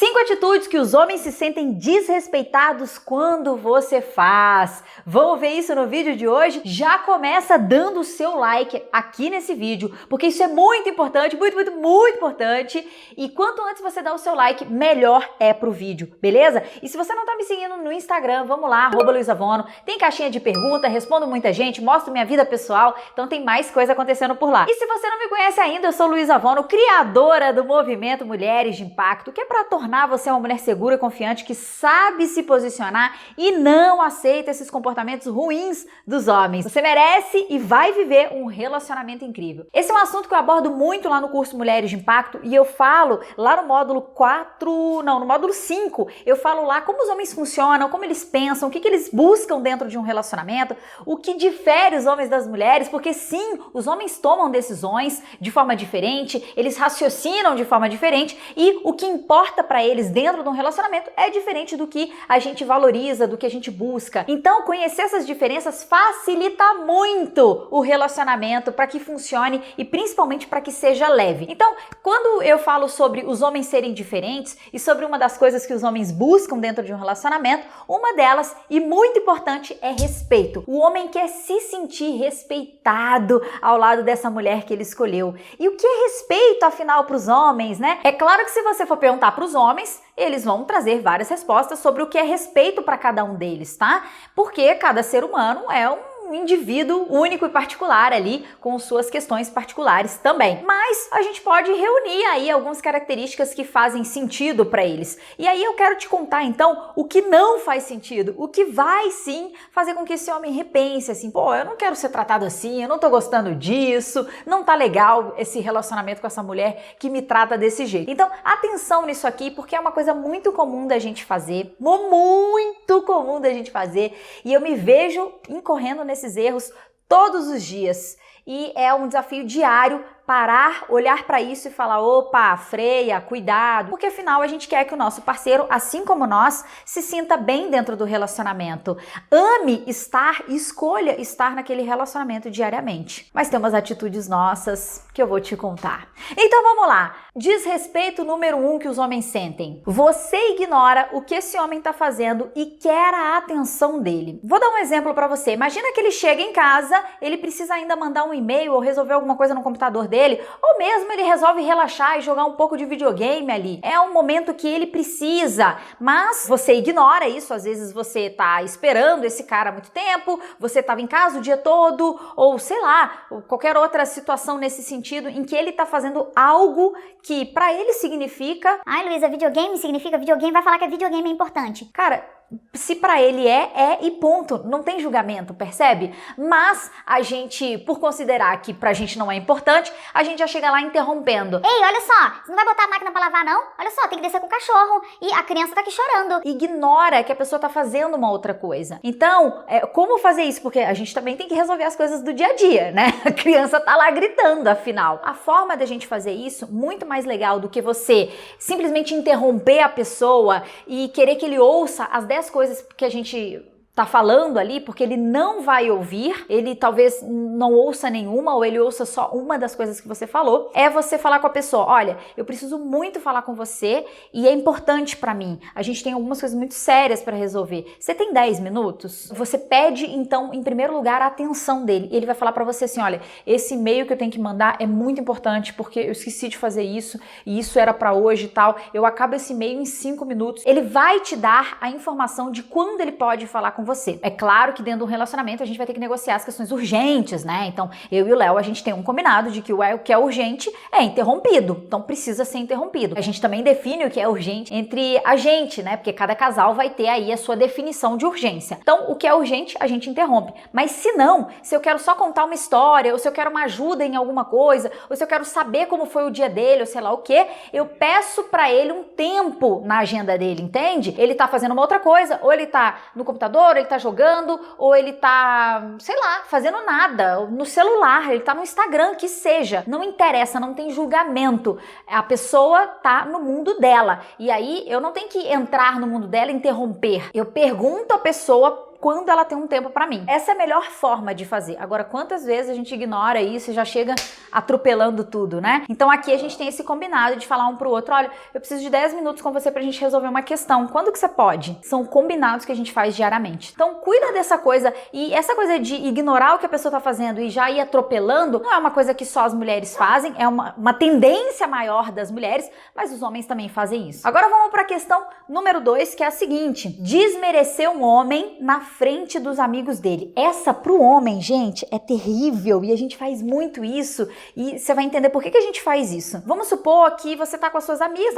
5 atitudes que os homens se sentem desrespeitados quando você faz. Vamos ver isso no vídeo de hoje? Já começa dando o seu like aqui nesse vídeo, porque isso é muito importante, muito importante. E quanto antes você dá o seu like, melhor é pro vídeo, beleza? E se você não tá me seguindo no Instagram, vamos lá, @luisavono. Tem caixinha de pergunta, respondo muita gente, mostro minha vida pessoal, então tem mais coisa acontecendo por lá. E se você não me conhece ainda, eu sou Luísa Vono, criadora do movimento Mulheres de Impacto, que é para tornar você uma mulher segura e confiante que sabe se posicionar e não aceita esses comportamentos ruins dos homens. Você merece e vai viver um relacionamento incrível. Esse é um assunto que eu abordo muito lá no curso Mulheres de Impacto e eu falo lá no módulo 5, eu falo lá como os homens funcionam, como eles pensam, o que eles buscam dentro de um relacionamento, o que difere os homens das mulheres, porque sim, os homens tomam decisões de forma diferente, eles raciocinam de forma diferente e o que importa para eles dentro de um relacionamento é diferente do que a gente valoriza, do que a gente busca. Então, conhecer essas diferenças facilita muito o relacionamento para que funcione e principalmente para que seja leve. Então, quando eu falo sobre os homens serem diferentes e sobre uma das coisas que os homens buscam dentro de um relacionamento, uma delas, e muito importante, é respeito. O homem quer se sentir respeitado ao lado dessa mulher que ele escolheu. E o que é respeito, afinal, para os homens, né? É claro que se você for perguntar para os homens, eles vão trazer várias respostas sobre o que é respeito para cada um deles, tá? Porque cada ser humano é um indivíduo único e particular ali, com suas questões particulares também. Mas a gente pode reunir aí algumas características que fazem sentido para eles. E aí eu quero te contar então o que não faz sentido, o que vai sim fazer com que esse homem repense assim, pô, eu não quero ser tratado assim, eu não tô gostando disso, não tá legal esse relacionamento com essa mulher que me trata desse jeito. Então, atenção nisso aqui, porque é uma coisa muito comum da gente fazer, muito comum da gente fazer, e eu me vejo incorrendo nesses erros todos os dias. E é um desafio diário parar, olhar para isso e falar, opa, freia, cuidado, porque afinal a gente quer que o nosso parceiro, assim como nós, se sinta bem dentro do relacionamento. Ame estar, escolha estar naquele relacionamento diariamente. Mas tem umas atitudes nossas que eu vou te contar. Então vamos lá. Desrespeito número 1 que os homens sentem. Você ignora o que esse homem está fazendo e quer a atenção dele. Vou dar um exemplo para você. Imagina que ele chega em casa, ele precisa ainda mandar um e-mail ou resolver alguma coisa no computador dele, ou mesmo ele resolve relaxar e jogar um pouco de videogame ali. É um momento que ele precisa, mas você ignora isso. Às vezes você tá esperando esse cara há muito tempo, você estava em casa o dia todo, ou sei lá, qualquer outra situação nesse sentido em que ele tá fazendo algo que pra ele significa... Ai, Luísa, videogame significa videogame, vai falar que videogame é importante. Cara, se pra ele é e ponto, não tem julgamento, percebe? Mas a gente, por considerar que pra gente não é importante, a gente já chega lá interrompendo. Ei, olha só, você não vai botar a máquina pra lavar não? Olha só, tem que descer com o cachorro e a criança tá aqui chorando. Ignora que a pessoa tá fazendo uma outra coisa. Então, como fazer isso? Porque a gente também tem que resolver as coisas do dia a dia, né? A criança tá lá gritando, afinal. A forma da gente fazer isso, muito mais legal do que você simplesmente interromper a pessoa e querer que ele ouça as 10 coisas que a gente tá falando ali, porque ele não vai ouvir, ele talvez não ouça nenhuma ou ele ouça só uma das coisas que você falou, é você falar com a pessoa, olha, eu preciso muito falar com você e é importante pra mim, a gente tem algumas coisas muito sérias pra resolver, você tem 10 minutos? Você pede então, em primeiro lugar, a atenção dele, ele vai falar pra você assim, olha, esse e-mail que eu tenho que mandar é muito importante porque eu esqueci de fazer isso e isso era pra hoje e tal, eu acabo esse e-mail em 5 minutos, ele vai te dar a informação de quando ele pode falar com você. É claro que dentro de um relacionamento a gente vai ter que negociar as questões urgentes, né? Então, eu e o Léo, a gente tem um combinado de que o que é urgente é interrompido. Então, precisa ser interrompido. A gente também define o que é urgente entre a gente, né? Porque cada casal vai ter aí a sua definição de urgência. Então, o que é urgente, a gente interrompe. Mas se não, se eu quero só contar uma história, ou se eu quero uma ajuda em alguma coisa, ou se eu quero saber como foi o dia dele, ou sei lá o quê, eu peço pra ele um tempo na agenda dele, entende? Ele tá fazendo uma outra coisa, ou ele tá no computador, ele tá jogando, ou ele tá, sei lá, fazendo nada, no celular, ele tá no Instagram, que seja. Não interessa, não tem julgamento. A pessoa tá no mundo dela. E aí, eu não tenho que entrar no mundo dela e interromper. Eu pergunto à pessoa quando ela tem um tempo pra mim. Essa é a melhor forma de fazer. Agora, quantas vezes a gente ignora isso e já chega atropelando tudo, né? Então aqui a gente tem esse combinado de falar um pro outro, olha, eu preciso de 10 minutos com você pra gente resolver uma questão. Quando que você pode? São combinados que a gente faz diariamente. Então cuida dessa coisa, e essa coisa de ignorar o que a pessoa tá fazendo e já ir atropelando, não é uma coisa que só as mulheres fazem, é uma tendência maior das mulheres, mas os homens também fazem isso. Agora vamos pra questão número 2, que é a seguinte: desmerecer um homem na frente dos amigos dele. Essa pro homem, gente, é terrível e a gente faz muito isso e você vai entender por que a gente faz isso. Vamos supor que você tá com as suas amigas,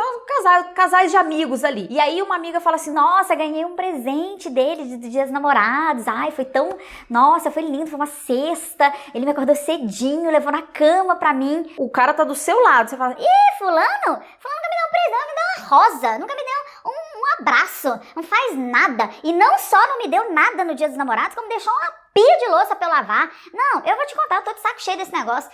casais de amigos ali, e aí uma amiga fala assim, nossa, ganhei um presente dele de Dia dos Namorados, ai, foi tão, nossa, foi lindo, foi uma cesta, ele me acordou cedinho, levou na cama pra mim. O cara tá do seu lado, você fala, Ih, fulano nunca me deu um presente, nunca me deu uma rosa, nunca me deu um abraço, não faz nada. E não só não me deu nada no Dia dos Namorados, como deixou uma pia de louça pra eu lavar. Não, eu vou te contar, eu tô de saco cheio desse negócio.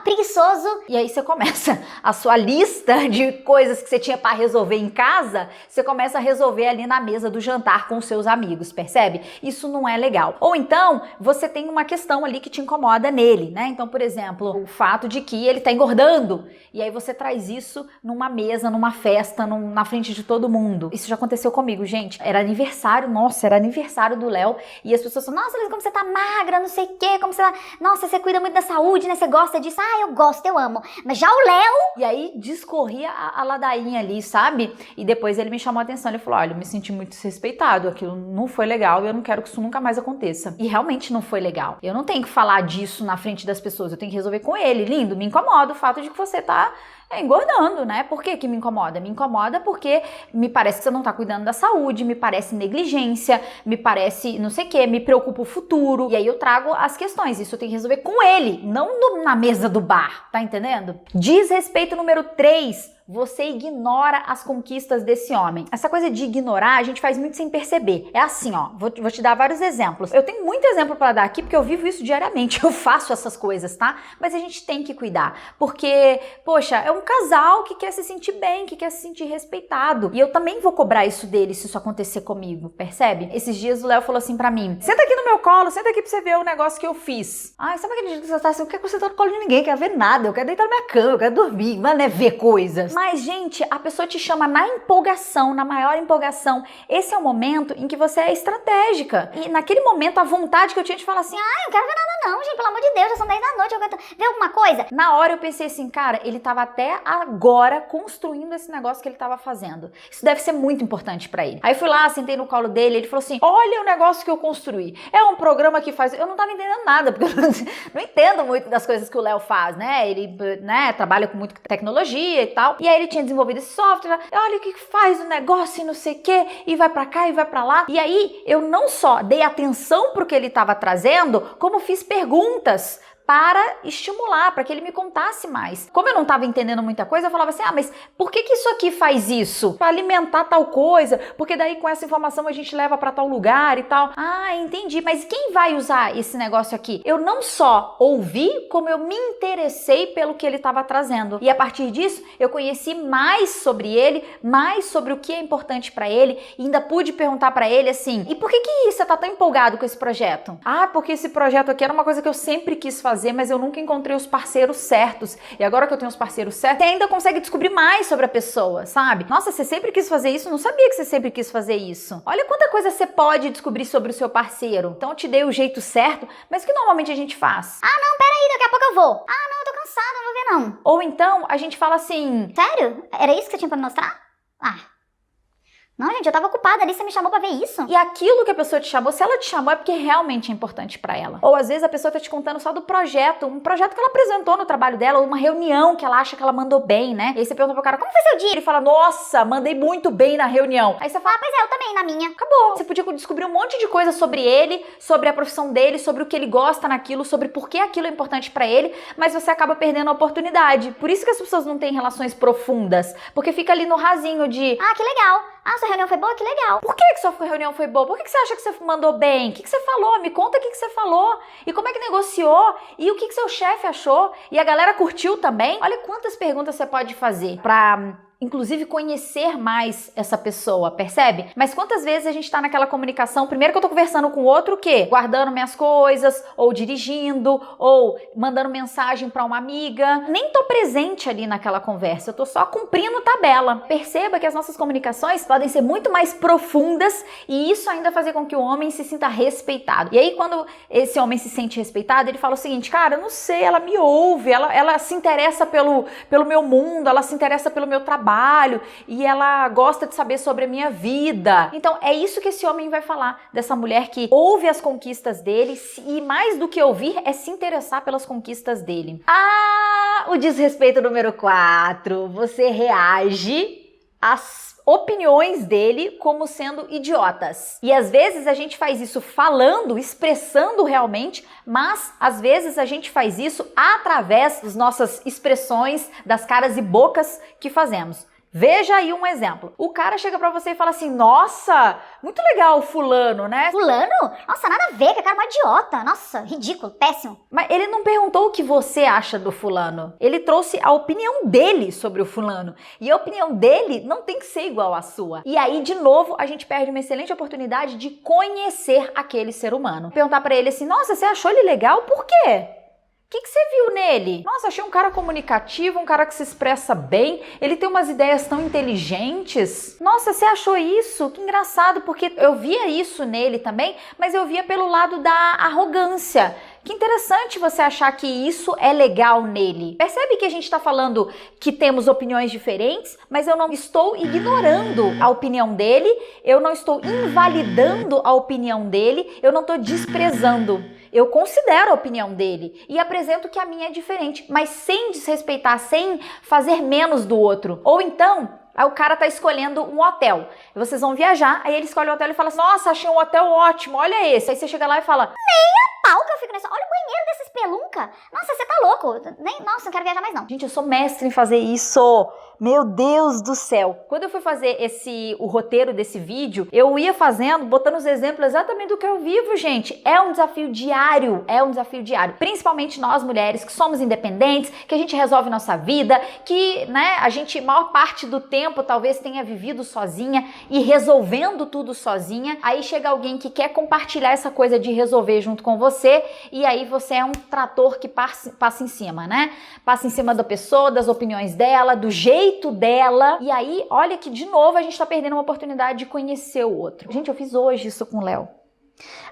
Preguiçoso. E aí você começa a sua lista de coisas que você tinha pra resolver em casa, você começa a resolver ali na mesa do jantar com os seus amigos, percebe? Isso não é legal. Ou então, você tem uma questão ali que te incomoda nele, né? Então, por exemplo, o fato de que ele tá engordando, e aí você traz isso numa mesa, numa festa, na frente de todo mundo. Isso já aconteceu comigo, gente. Era aniversário, nossa, era aniversário do Léo, e as pessoas falam, nossa, como você tá magra, não sei o quê, como você tá... Nossa, você cuida muito da saúde, né? Você gosta disso. Ah, eu gosto, eu amo. Mas já o Léo... E aí discorria a ladainha ali, sabe? E depois ele me chamou a atenção, ele falou, olha, eu me senti muito desrespeitado, aquilo não foi legal e eu não quero que isso nunca mais aconteça. E realmente não foi legal. Eu não tenho que falar disso na frente das pessoas, eu tenho que resolver com ele. Lindo, me incomoda o fato de que você tá... engordando, né? Por que me incomoda? Me incomoda porque me parece que você não tá cuidando da saúde, me parece negligência, me parece não sei o que, me preocupa o futuro. E aí eu trago as questões, isso eu tenho que resolver com ele, não na mesa do bar, tá entendendo? Desrespeito número 3. Você ignora as conquistas desse homem. Essa coisa de ignorar, a gente faz muito sem perceber. É assim, ó, vou te dar vários exemplos. Eu tenho muito exemplo pra dar aqui, porque eu vivo isso diariamente. Eu faço essas coisas, tá? Mas a gente tem que cuidar. Porque, poxa, é um casal que quer se sentir bem, que quer se sentir respeitado. E eu também vou cobrar isso dele se isso acontecer comigo, percebe? Esses dias o Léo falou assim pra mim, senta aqui no meu colo, senta aqui pra você ver o negócio que eu fiz. Ai, sabe aquele dia que você tá assim, eu quero sentar no colo de ninguém, eu quero ver nada, eu quero deitar na minha cama, eu quero dormir, mas não é ver coisas. Mas, gente, a pessoa te chama na empolgação, na maior empolgação. Esse é o momento em que você é estratégica. E naquele momento, a vontade que eu tinha de falar assim, Ai, não quero ver nada não, gente, pelo amor de Deus, já são 10 da noite, eu quero ver alguma coisa. Na hora eu pensei assim, cara, ele tava até agora construindo esse negócio que ele tava fazendo. Isso deve ser muito importante pra ele. Aí fui lá, sentei no colo dele, ele falou assim, olha o negócio que eu construí. É um programa que faz... Eu não tava entendendo nada, porque eu não entendo muito das coisas que o Léo faz, né? Ele, né, trabalha com muita tecnologia e tal. E aí ele tinha desenvolvido esse software, olha o que faz o negócio e não sei o que, e vai pra cá e vai pra lá. E aí eu não só dei atenção pro que ele tava trazendo, como fiz perguntas para estimular, para que ele me contasse mais. Como eu não estava entendendo muita coisa, eu falava assim, mas por que isso aqui faz isso? Para alimentar tal coisa, porque daí com essa informação a gente leva para tal lugar e tal. Ah, entendi, mas quem vai usar esse negócio aqui? Eu não só ouvi, como eu me interessei pelo que ele estava trazendo. E a partir disso, eu conheci mais sobre ele, mais sobre o que é importante para ele, e ainda pude perguntar para ele assim, e por que você tá tão empolgado com esse projeto? Ah, porque esse projeto aqui era uma coisa que eu sempre quis fazer, mas eu nunca encontrei os parceiros certos. E agora que eu tenho os parceiros certos, você ainda consegue descobrir mais sobre a pessoa, sabe? Nossa, você sempre quis fazer isso? Não sabia que você sempre quis fazer isso. Olha quanta coisa você pode descobrir sobre o seu parceiro. Então eu te dei o jeito certo, mas o que normalmente a gente faz? Ah, não, peraí, daqui a pouco eu vou. Ah, não, eu tô cansada, não vou ver não. Ou então a gente fala assim... Sério? Era isso que você tinha pra me mostrar? Ah... Não, gente, eu tava ocupada ali, você me chamou pra ver isso. E aquilo que a pessoa te chamou, se ela te chamou é porque realmente é importante pra ela. Ou às vezes a pessoa tá te contando só do projeto, um projeto que ela apresentou no trabalho dela, ou uma reunião que ela acha que ela mandou bem, né? E aí você pergunta pro cara, como foi seu dia? Ele fala, nossa, mandei muito bem na reunião. Aí você fala, pois é, eu também, na minha. Acabou. Você podia descobrir um monte de coisa sobre ele, sobre a profissão dele, sobre o que ele gosta naquilo, sobre por que aquilo é importante pra ele, mas você acaba perdendo a oportunidade. Por isso que as pessoas não têm relações profundas, porque fica ali no rasinho de... Ah, que legal. Ah, sua reunião foi boa? Que legal. Por que sua reunião foi boa? Por que você acha que você mandou bem? O que você falou? Me conta o que você falou. E como é que negociou? E o que seu chefe achou? E a galera curtiu também? Olha quantas perguntas você pode fazer pra inclusive conhecer mais essa pessoa, percebe? Mas quantas vezes a gente tá naquela comunicação, primeiro que eu tô conversando com outro, o quê? Guardando minhas coisas, ou dirigindo, ou mandando mensagem pra uma amiga. Nem tô presente ali naquela conversa, eu tô só cumprindo tabela. Perceba que as nossas comunicações podem ser muito mais profundas e isso ainda fazer com que o homem se sinta respeitado. E aí quando esse homem se sente respeitado, ele fala o seguinte, cara, eu não sei, ela me ouve, ela se interessa pelo meu mundo, ela se interessa pelo meu trabalho, e ela gosta de saber sobre a minha vida. Então é isso que esse homem vai falar dessa mulher que ouve as conquistas dele e mais do que ouvir é se interessar pelas conquistas dele. O desrespeito número 4. Você reage às opiniões dele como sendo idiotas. E às vezes a gente faz isso falando, expressando realmente, mas às vezes a gente faz isso através das nossas expressões, das caras e bocas que fazemos. Veja aí um exemplo. O cara chega pra você e fala assim, nossa, muito legal o fulano, né? Fulano? Nossa, nada a ver, que cara é uma idiota. Nossa, ridículo, péssimo. Mas ele não perguntou o que você acha do fulano. Ele trouxe a opinião dele sobre o fulano. E a opinião dele não tem que ser igual à sua. E aí, de novo, a gente perde uma excelente oportunidade de conhecer aquele ser humano. Perguntar pra ele assim, nossa, você achou ele legal? Por quê? O que você viu nele? Nossa, achei um cara comunicativo, um cara que se expressa bem, ele tem umas ideias tão inteligentes. Nossa, você achou isso? Que engraçado, porque eu via isso nele também, mas eu via pelo lado da arrogância. Que interessante você achar que isso é legal nele. Percebe que a gente está falando que temos opiniões diferentes, mas eu não estou ignorando a opinião dele, eu não estou invalidando a opinião dele, eu não estou desprezando. Eu considero a opinião dele e apresento que a minha é diferente, mas sem desrespeitar, sem fazer menos do outro. Ou então, aí o cara tá escolhendo um hotel. E vocês vão viajar, aí ele escolhe o hotel e fala assim, nossa, achei um hotel ótimo, olha esse. Aí você chega lá e fala, Pau que eu fico nessa. Olha o banheiro dessa espelunca. Nossa, você tá louco. Nossa, não quero viajar mais não. gente, eu sou mestre em fazer isso. Meu Deus do céu. Quando eu fui fazer o roteiro desse vídeo, eu ia fazendo, botando os exemplos exatamente do que eu vivo, gente. É um desafio diário, Principalmente nós mulheres que somos independentes, que a gente resolve nossa vida, que, né, a gente, maior parte do tempo, talvez tenha vivido sozinha e resolvendo tudo sozinha. Aí chega alguém que quer compartilhar essa coisa de resolver junto com você e aí você é um trator que passa em cima, né? Passa em cima da pessoa, das opiniões dela, do jeito dela. E aí, olha que de novo a gente tá perdendo uma oportunidade de conhecer o outro. Gente, eu fiz hoje isso com o Léo.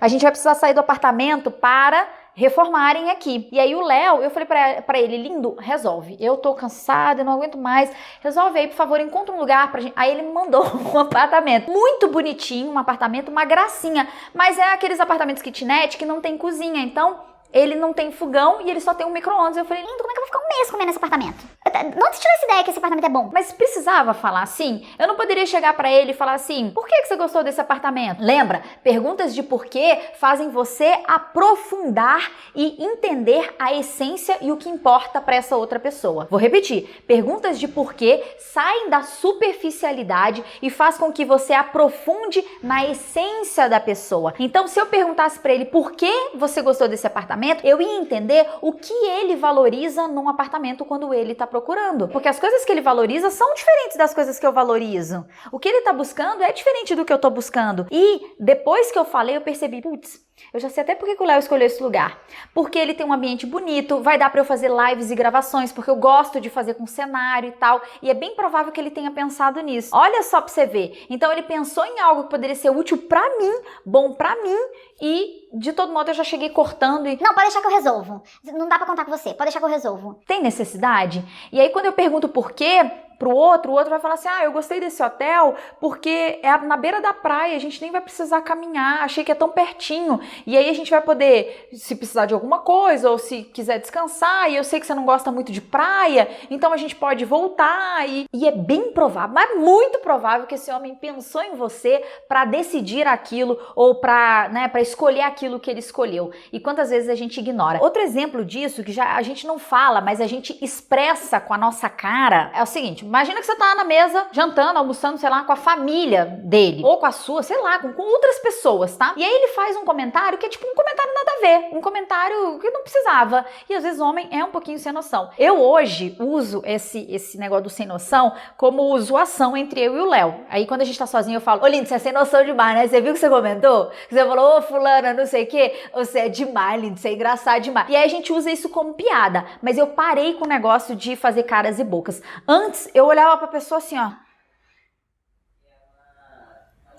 A gente vai precisar sair do apartamento para reformarem aqui. E aí o Léo, eu falei pra ele, lindo, resolve. Eu tô cansada, eu não aguento mais. Resolve aí, por favor, encontra um lugar pra gente. Aí ele me mandou um apartamento muito bonitinho, um apartamento, uma gracinha. Mas é aqueles apartamentos kitnet que não tem cozinha, então ele não tem fogão e ele só tem um micro-ondas. Eu falei, lindo, como é que eu vou ficar um mês comendo nesse apartamento? De onde você tirou essa ideia que esse apartamento é bom? Mas precisava falar assim? Eu não poderia chegar pra ele e falar assim, por que você gostou desse apartamento? Lembra? Perguntas de porquê fazem você aprofundar e entender a essência e o que importa pra essa outra pessoa. Vou repetir. Perguntas de porquê saem da superficialidade e faz com que você aprofunde na essência da pessoa. Então, se eu perguntasse pra ele por que você gostou desse apartamento, eu ia entender o que ele valoriza num apartamento quando ele tá procurando. Porque as coisas que ele valoriza são diferentes das coisas que eu valorizo. O que ele tá buscando é diferente do que eu tô buscando. E depois que eu falei, eu percebi, putz, eu já sei até por que o Léo escolheu esse lugar. Porque ele tem um ambiente bonito, vai dar pra eu fazer lives e gravações, porque eu gosto de fazer com cenário e tal. E é bem provável que ele tenha pensado nisso. Olha só pra você ver. Então ele pensou em algo que poderia ser útil pra mim, bom pra mim, e de todo modo eu já cheguei cortando e... Não, pode deixar que eu resolvo. Não dá pra contar com você, pode deixar que eu resolvo. Tem necessidade? E aí quando eu pergunto por quê pro outro, o outro vai falar assim, eu gostei desse hotel porque é na beira da praia, a gente nem vai precisar caminhar, achei que é tão pertinho. E aí a gente vai poder, se precisar de alguma coisa ou se quiser descansar, e eu sei que você não gosta muito de praia, então a gente pode voltar. E é bem provável, mas muito provável que esse homem pensou em você para decidir aquilo ou para escolher aquilo que ele escolheu. E quantas vezes a gente ignora. Outro exemplo disso, que já a gente não fala, mas a gente expressa com a nossa cara, é o seguinte, imagina que você tá na mesa, jantando, almoçando, sei lá, com a família dele, ou com a sua, sei lá, com outras pessoas, tá? E aí ele faz um comentário que é tipo um comentário nada a ver, um comentário que não precisava. E às vezes o homem é um pouquinho sem noção. Eu hoje uso esse negócio do sem noção como zoação entre eu e o Léo. Aí quando a gente tá sozinho eu falo, ô lindo, você é sem noção demais, né? Você viu que você comentou? Você falou, ô fulana, não sei o quê. Você é demais, lindo, você é engraçado demais. E aí a gente usa isso como piada. Mas eu parei com o negócio de fazer caras e bocas. Antes eu olhava pra pessoa assim, ó.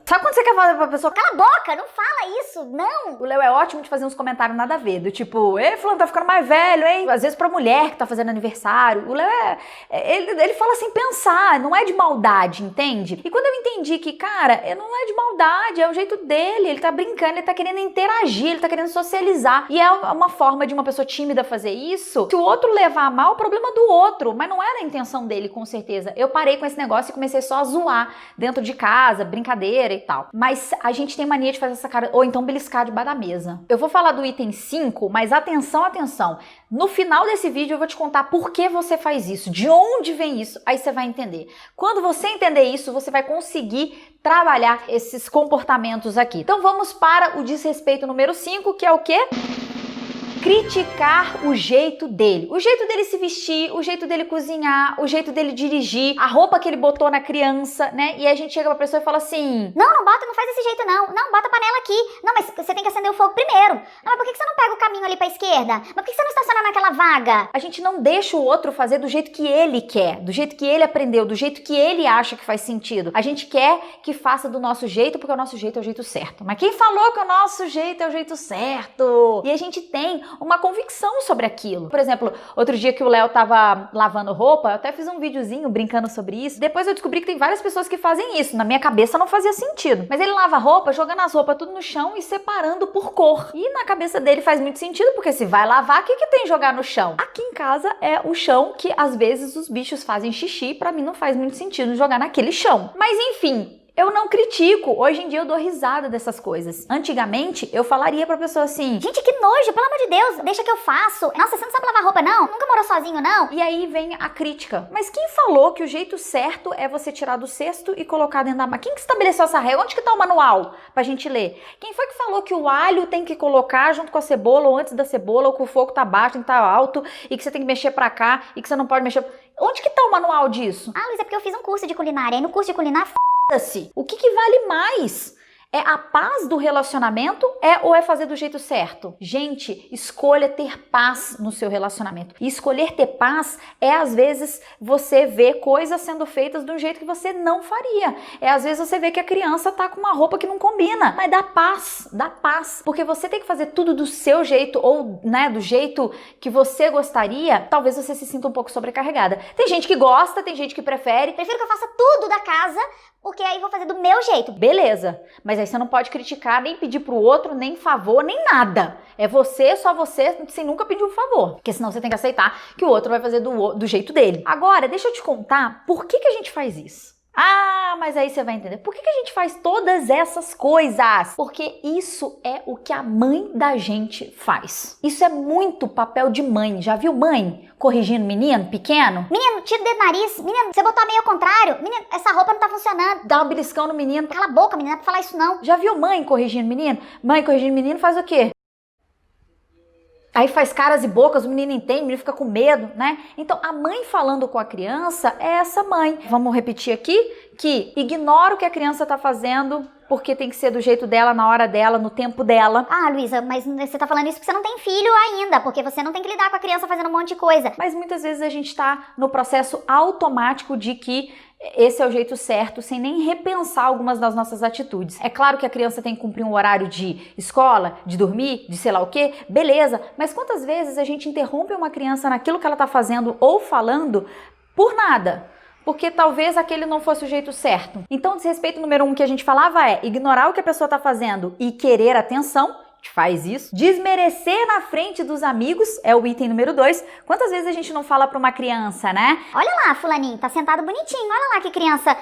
Sabe quando você quer falar pra pessoa? Cala a boca, não fala isso, não. O Léo é ótimo de fazer uns comentários nada a ver, do tipo, ei, fulano, tá ficando mais velho, hein? Às vezes pra mulher que tá fazendo aniversário. O Léo ele fala sem pensar, não é de maldade, entende? E quando eu entendi que, cara, não é de maldade, é o jeito dele, ele tá brincando, ele tá querendo interagir, ele tá querendo socializar. E é uma forma de uma pessoa tímida fazer isso. Se o outro levar a mal, o problema é do outro, mas não era a intenção dele, com certeza. Eu parei com esse negócio e comecei só a zoar dentro de casa, brincadeira e tal. Mas a gente tem mania de fazer essa cara, ou então beliscar debaixo da mesa. Eu vou falar do item 5, mas atenção, atenção. No final desse vídeo eu vou te contar por que você faz isso, de onde vem isso, aí você vai entender. Quando você entender isso, você vai conseguir trabalhar esses comportamentos aqui. Então vamos para o desrespeito número 5, que é o quê? Criticar o jeito dele. O jeito dele se vestir, o jeito dele cozinhar, o jeito dele dirigir, a roupa que ele botou na criança, né? E aí a gente chega pra pessoa e fala assim... Não bota, não faz desse jeito não. Não, bota a panela aqui. Não, mas você tem que acender o fogo primeiro. Não, mas por que você não pega o caminho ali pra esquerda? Mas por que você não estaciona naquela vaga? A gente não deixa o outro fazer do jeito que ele quer, do jeito que ele aprendeu, do jeito que ele acha que faz sentido. A gente quer que faça do nosso jeito, porque o nosso jeito é o jeito certo. Mas quem falou que o nosso jeito é o jeito certo? E a gente tem uma convicção sobre aquilo. Por exemplo, outro dia que o Léo tava lavando roupa, eu até fiz um videozinho brincando sobre isso. Depois eu descobri que tem várias pessoas que fazem isso. Na minha cabeça não fazia sentido. Mas ele lava a roupa, jogando as roupas tudo no chão e separando por cor. E na cabeça dele faz muito sentido, porque se vai lavar, o que tem jogar no chão? Aqui em casa é o chão que às vezes os bichos fazem xixi. Pra mim não faz muito sentido jogar naquele chão. Mas enfim... Eu não critico, hoje em dia eu dou risada dessas coisas. Antigamente, eu falaria pra pessoa assim... Gente, que nojo, pelo amor de Deus, deixa que eu faço. Nossa, você não sabe lavar roupa, não? Nunca morou sozinho, não? E aí vem a crítica. Mas quem falou que o jeito certo é você tirar do cesto e colocar dentro da máquina? Quem que estabeleceu essa regra? Onde que tá o manual pra gente ler? Quem foi que falou que o alho tem que colocar junto com a cebola ou antes da cebola, ou que o fogo tá baixo, tem que tá alto, e que você tem que mexer pra cá, e que você não pode mexer... Onde que tá o manual disso? Ah, Luiz, é porque eu fiz um curso de culinária. Aí no curso de culinária... O que vale mais? É a paz do relacionamento ou é fazer do jeito certo? Gente, escolha ter paz no seu relacionamento. E escolher ter paz é, às vezes, você ver coisas sendo feitas de um jeito que você não faria. É, às vezes, você vê que a criança tá com uma roupa que não combina. Mas dá paz. Porque você tem que fazer tudo do seu jeito ou, né, do jeito que você gostaria. Talvez você se sinta um pouco sobrecarregada. Tem gente que gosta, tem gente que prefere. Prefiro que eu faça tudo da casa, porque aí vou fazer do meu jeito. Beleza, mas aí você não pode criticar, nem pedir pro outro, nem favor, nem nada. É você, só você, sem nunca pedir um favor. Porque senão você tem que aceitar que o outro vai fazer do jeito dele. Agora, deixa eu te contar por que a gente faz isso. Ah, mas aí você vai entender. Por que a gente faz todas essas coisas? Porque isso é o que a mãe da gente faz. Isso é muito papel de mãe. Já viu mãe corrigindo menino pequeno? Menino, tira o dedo do nariz. Menino, você botou meio ao contrário. Menino, essa roupa não tá funcionando. Dá um beliscão no menino. Cala a boca, menina, não é pra falar isso não. Já viu mãe corrigindo menino? Mãe corrigindo menino faz o quê? Aí faz caras e bocas, o menino entende, o menino fica com medo, né? Então, a mãe falando com a criança é essa mãe. Vamos repetir aqui que ignora o que a criança tá fazendo, porque tem que ser do jeito dela, na hora dela, no tempo dela. Ah, Luísa, mas você tá falando isso porque você não tem filho ainda, porque você não tem que lidar com a criança fazendo um monte de coisa. Mas muitas vezes a gente tá no processo automático de que esse é o jeito certo, sem nem repensar algumas das nossas atitudes. É claro que a criança tem que cumprir um horário de escola, de dormir, de sei lá o quê, beleza, mas quantas vezes a gente interrompe uma criança naquilo que ela tá fazendo ou falando por nada? Porque talvez aquele não fosse o jeito certo. Então, desrespeito número 1 que a gente falava é ignorar o que a pessoa tá fazendo e querer atenção. A gente faz isso. Desmerecer na frente dos amigos é o item número 2. Quantas vezes a gente não fala pra uma criança, né? Olha lá, fulaninho, tá sentado bonitinho. Olha lá que criança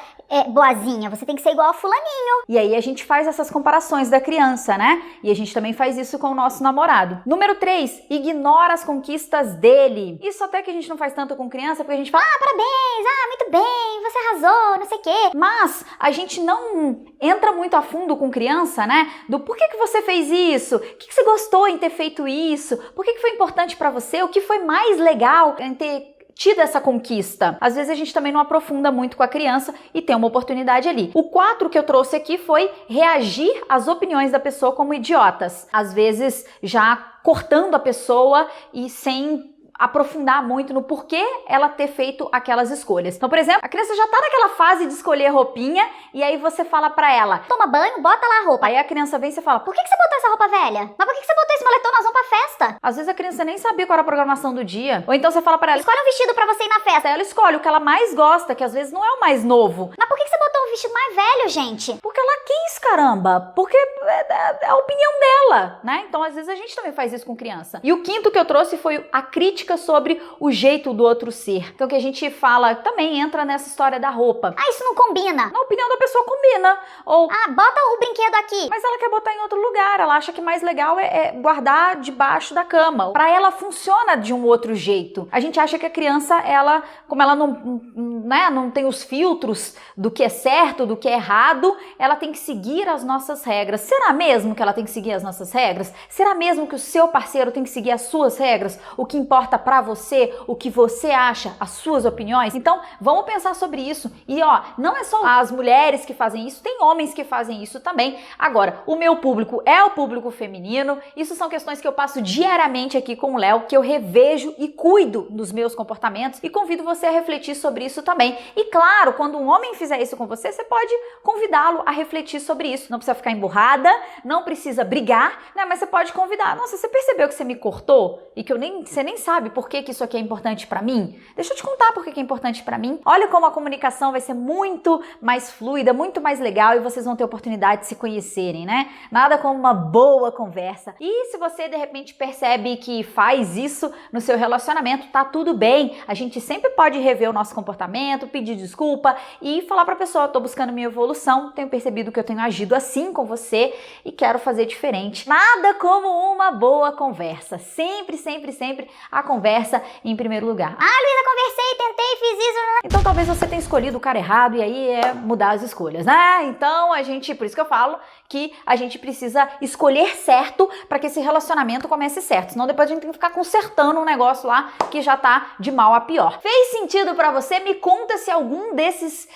boazinha, você tem que ser igual a fulaninho. E aí a gente faz essas comparações da criança, né? E a gente também faz isso com o nosso namorado. Número 3, ignora as conquistas dele. Isso até que a gente não faz tanto com criança, porque a gente fala, Parabéns, muito bem, você arrasou, não sei o quê. mas a gente não entra muito a fundo com criança, né? Do porquê que você fez isso? O que você gostou em ter feito isso? Por que foi importante pra você? O que foi mais legal em ter tido essa conquista? Às vezes a gente também não aprofunda muito com a criança e tem uma oportunidade ali. O 4 que eu trouxe aqui foi reagir às opiniões da pessoa como idiotas. Às vezes já cortando a pessoa e sem aprofundar muito no porquê ela ter feito aquelas escolhas. Então, por exemplo, a criança já tá naquela fase de escolher roupinha e aí você fala pra ela, Toma banho, bota lá a roupa. aí a criança vem e você fala, Por que você botou essa roupa velha? Mas por que você botou esse moletom? Nós vamos pra festa. às vezes a criança nem sabia qual era a programação do dia. Ou então você fala pra ela, Escolhe um vestido pra você ir na festa. ela escolhe o que ela mais gosta, que às vezes não é o mais novo. Mas por que você botou um vestido mais velho, gente? Porque ela quis, caramba. Porque é a opinião dela, né? Então, às vezes, a gente também faz isso com criança. E o 5º que eu trouxe foi a crítica sobre o jeito do outro ser. Então, o que a gente fala também entra nessa história da roupa. Isso não combina. Na opinião da pessoa, combina. Ou, Bota o brinquedo aqui. mas ela quer botar em outro lugar. Ela acha que mais legal é guardar debaixo da cama. Pra ela, funciona de um outro jeito. A gente acha que a criança, ela, como ela não tem os filtros do que é certo, do que é errado, ela tem que seguir as nossas regras. Será mesmo que ela tem que seguir as nossas regras? Será mesmo que o seu parceiro tem que seguir as suas regras? O que importa pra você, o que você acha, as suas opiniões? Então, vamos pensar sobre isso. E não é só as mulheres que fazem isso, tem homens que fazem isso também. Agora, o meu público é o público feminino. Isso são questões que eu passo diariamente aqui com o Léo, que eu revejo e cuido dos meus comportamentos e convido você a refletir sobre isso também. E claro, quando um homem fizer isso com você, você pode convidá-lo a refletir sobre isso. Não precisa ficar emburrada, não precisa brigar, né? Mas você pode convidar. Nossa, você percebeu que você me cortou? E que você nem sabe por que isso aqui é importante pra mim? Deixa eu te contar por que é importante pra mim. Olha como a comunicação vai ser muito mais fluida, muito mais legal e vocês vão ter oportunidade de se conhecerem, né? Nada como uma boa conversa. E se você, de repente, percebe que faz isso no seu relacionamento, tá tudo bem. A gente sempre pode rever o nosso comportamento, pedir desculpa e falar pra pessoa, tô buscando minha evolução, tenho percebido que eu tenho agido assim com você e quero fazer diferente. Nada como uma boa conversa. Sempre, sempre, sempre a conversa em primeiro lugar. Luísa, conversei, tentei, fiz isso. Então talvez você tenha escolhido o cara errado e aí é mudar as escolhas, né? Então por isso que eu falo que a gente precisa escolher certo para que esse relacionamento comece certo. Senão depois a gente tem que ficar consertando um negócio lá que já tá de mal a pior. Fez sentido para você? Me conta se algum desses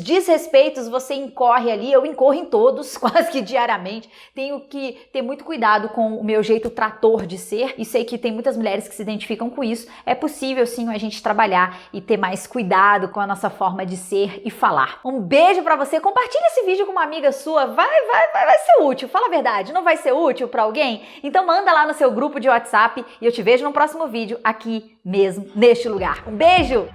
desrespeitos você incorre ali. Eu incorro em todos, quase que diariamente. Tenho que ter muito cuidado com o meu jeito trator de ser e sei que tem muitas mulheres que se identificam com isso. É possível sim a gente trabalhar e ter mais cuidado com a nossa forma de ser e falar. Um beijo pra você, compartilha esse vídeo com uma amiga sua, vai ser útil, fala a verdade, não vai ser útil pra alguém? Então manda lá no seu grupo de WhatsApp e eu te vejo no próximo vídeo aqui mesmo, neste lugar. Um beijo!